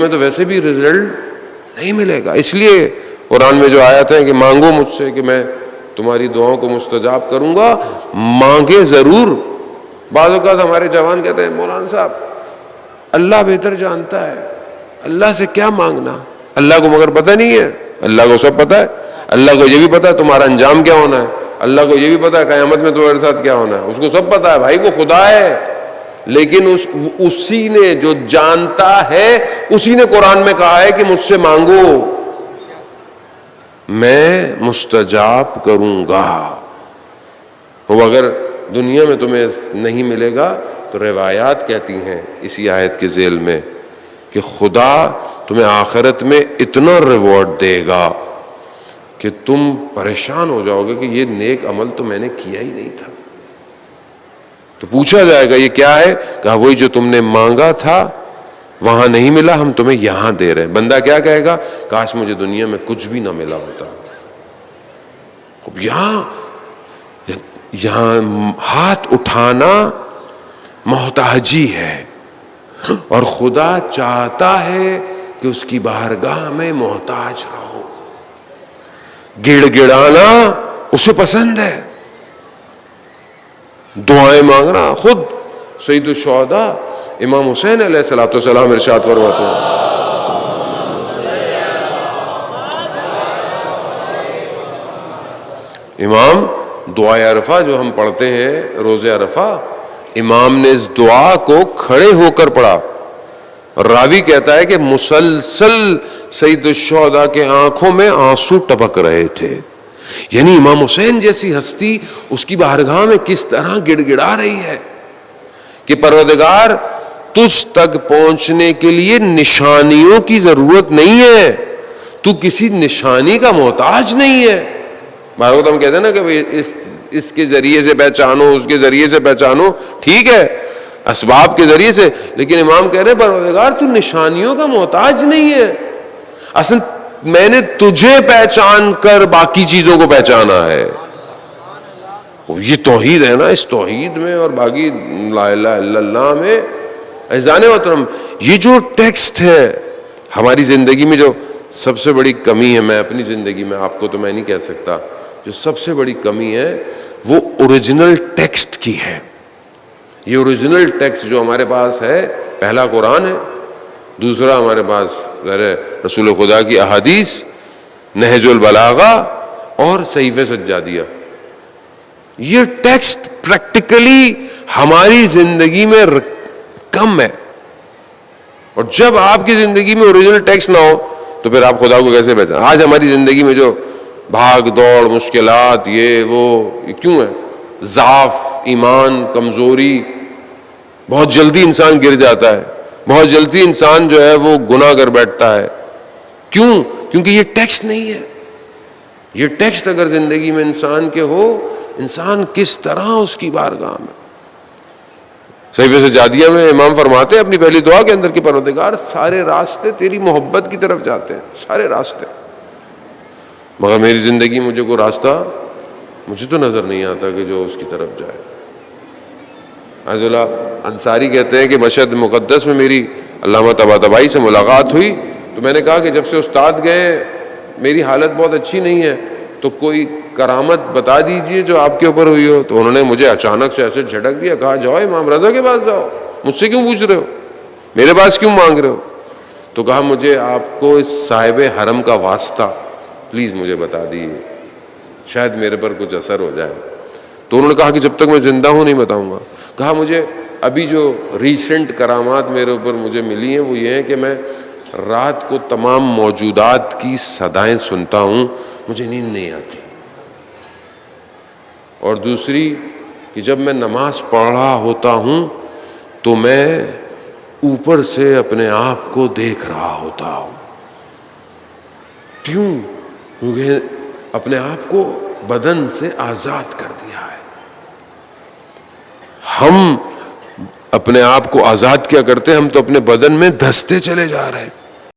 میں تو ویسے بھی رزلٹ نہیں ملے گا. اس لیے قرآن میں جو آیت ہے کہ مانگو مجھ سے کہ میں تمہاری دعاؤں کو مستجاب کروں گا، مانگے ضرور. بعض اوقات ہمارے جوان کہتے ہیں مولانا صاحب اللہ بہتر جانتا ہے، اللہ سے کیا مانگنا، اللہ کو مگر پتہ نہیں ہے. اللہ کو سب پتہ ہے. اللہ کو یہ بھی پتہ ہے تمہارا انجام کیا ہونا ہے، اللہ کو یہ بھی پتہ ہے قیامت میں تمہارے ساتھ کیا ہونا ہے، اس کو سب پتہ ہے. بھائی وہ خدا ہے، لیکن اسی نے جو جانتا ہے اسی نے قرآن میں کہا ہے کہ مجھ سے مانگو میں مستجاب کروں گا. وہ اگر دنیا میں تمہیں نہیں ملے گا تو روایات کہتی ہیں اسی آیت کے ذیل میں کہ خدا تمہیں آخرت میں اتنا ریوارڈ دے گا کہ تم پریشان ہو جاؤ گے کہ یہ نیک عمل تو میں نے کیا ہی نہیں تھا. تو پوچھا جائے گا یہ کیا ہے؟ کہا وہی جو تم نے مانگا تھا وہاں نہیں ملا، ہم تمہیں یہاں دے رہے ہیں. بندہ کیا کہے گا؟ کاش مجھے دنیا میں کچھ بھی نہ ملا ہوتا. یہاں ہاتھ اٹھانا محتاجی ہے، اور خدا چاہتا ہے کہ اس کی بارگاہ میں محتاج رہو. گڑ گڑانا اسے پسند ہے، دعائیں مانگنا. خود سید الشہداء امام حسین علیہ الصلوۃ والسلام ارشاد فرماتے ہیں امام دعائے عرفہ جو ہم پڑھتے ہیں روز عرفہ، امام نے اس دعا کو کھڑے ہو کر پڑھا. راوی کہتا ہے کہ مسلسل سید الشہداء کے آنکھوں میں آنسو ٹپک رہے تھے. یعنی امام حسین جیسی ہستی اس کی بارگاہ میں کس طرح گڑ گڑا رہی ہے کہ پروردگار تجھ تک پہنچنے کے لیے نشانیوں کی ضرورت نہیں ہے، تو کسی نشانی کا محتاج نہیں ہے. بھائی ہم کہتے ہیں نا کہ اس کے ذریعے سے پہچانو، اس کے ذریعے سے پہچانو، ٹھیک ہے اسباب کے ذریعے سے، لیکن امام کہہ رہے پروردگار تو نشانیوں کا محتاج نہیں ہے. اصل میں نے تجھے پہچان کر باقی چیزوں کو پہچانا ہے. یہ توحید ہے نا، اس توحید میں اور باقی لا الہ الا اللہ میں عزیزان محترم یہ جو ٹیکسٹ ہے ہماری زندگی میں جو سب سے بڑی کمی ہے، میں اپنی زندگی میں آپ کو تو میں نہیں کہہ سکتا، جو سب سے بڑی کمی ہے وہ اوریجنل ٹیکسٹ کی ہے. یہ اوریجنل ٹیکسٹ جو ہمارے پاس ہے، پہلا قرآن ہے، دوسرا ہمارے پاس رسول خدا کی احادیث، نہج البلاغہ اور صحیفہ سجادیہ. یہ ٹیکسٹ پریکٹیکلی ہماری زندگی میں کم ہے. اور جب آپ کی زندگی میں اوریجنل ٹیکسٹ نہ ہو تو پھر آپ خدا کو کیسے پہچانیں؟ آج ہماری زندگی میں جو بھاگ دوڑ، مشکلات، یہ کیوں ہے؟ ضعف، ایمان کمزوری، بہت جلدی انسان گر جاتا ہے، بہت جلدی انسان جو ہے وہ گناہ کر بیٹھتا ہے. کیوں؟ کیونکہ یہ ٹیکسٹ نہیں ہے. یہ ٹیکسٹ اگر زندگی میں انسان کے ہو، انسان کس طرح اس کی بارگاہ میں. صحیفہ سجادیہ میں امام فرماتے ہیں اپنی پہلی دعا کے اندر کہ پروردگار سارے راستے تیری محبت کی طرف جاتے ہیں، سارے راستے، مگر میری زندگی مجھے کوئی راستہ مجھے تو نظر نہیں آتا کہ جو اس کی طرف جائے. عزیز اللہ انصاری کہتے ہیں کہ مشہد مقدس میں میری علامہ طباطبائی سے ملاقات ہوئی تو میں نے کہا کہ جب سے استاد گئے میری حالت بہت اچھی نہیں ہے، تو کوئی کرامت بتا دیجئے جو آپ کے اوپر ہوئی ہو. تو انہوں نے مجھے اچانک سے ایسے جھٹک دیا، کہا جاؤ امام رضا کے پاس جاؤ، مجھ سے کیوں پوچھ رہے ہو، میرے پاس کیوں مانگ رہے ہو؟ تو کہا مجھے آپ کو اس صاحب حرم کا واسطہ پلیز مجھے بتا دیجیے، شاید میرے پر کچھ اثر ہو جائے. تو انہوں نے کہا کہ جب تک میں زندہ ہوں نہیں بتاؤں گا. کہا مجھے ابھی جو ریسنٹ کرامات میرے اوپر مجھے ملی ہیں وہ یہ ہیں کہ میں رات کو تمام موجودات کی صدائیں سنتا ہوں، مجھے نیند نہیں آتی. اور دوسری کہ جب میں نماز پڑھ رہا ہوتا ہوں تو میں اوپر سے اپنے آپ کو دیکھ رہا ہوتا ہوں. کیوں؟ کیونکہ اپنے آپ کو بدن سے آزاد کر دیا ہے. ہم اپنے آپ کو آزاد کیا کرتے ہیں؟ ہم تو اپنے بدن میں دھستے چلے جا رہے ہیں.